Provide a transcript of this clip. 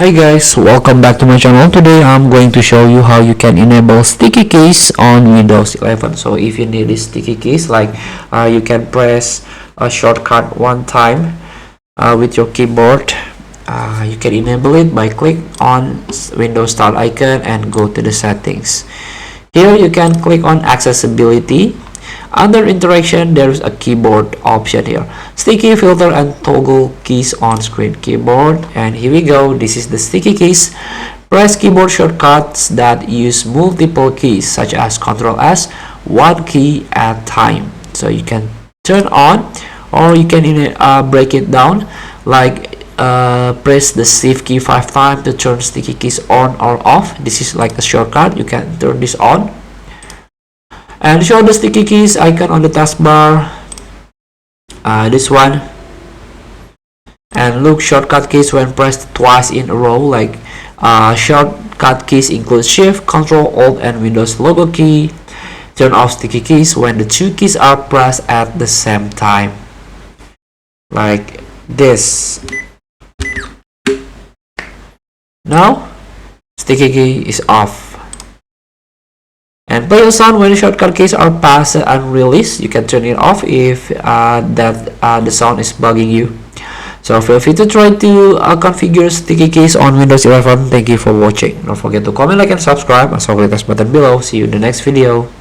Hi guys, welcome back to my channel. Today I'm going to show you how you can enable sticky keys on Windows 11. So if you need these sticky keys, like you can press a shortcut one time with your keyboard. You can enable it by click on Windows Start icon and go to the settings. Here you can click on accessibility. Under interaction, there is a keyboard option here. Sticky, filter, and toggle keys on screen keyboard. And here we go. This is the sticky keys. Press keyboard shortcuts that use multiple keys, such as Ctrl S, one key at a time. So you can turn on, or you can break it down, like press the shift key 5 times to turn sticky keys on or off. This is like a shortcut. You can turn this on. And show the sticky keys icon on the taskbar, this one. And look, shortcut keys when pressed twice in a row, like shortcut keys include Shift, Control, Alt, and Windows logo key. Turn off sticky keys when the two keys are pressed at the same time, like this. Now sticky key is off. And play a sound when the shortcut keys are passed and released. You can turn it off if the sound is bugging you. So feel free to try to configure sticky keys on Windows 11. Thank you for watching. Don't forget to comment, like, and subscribe. Also click the button below. See you in the next video.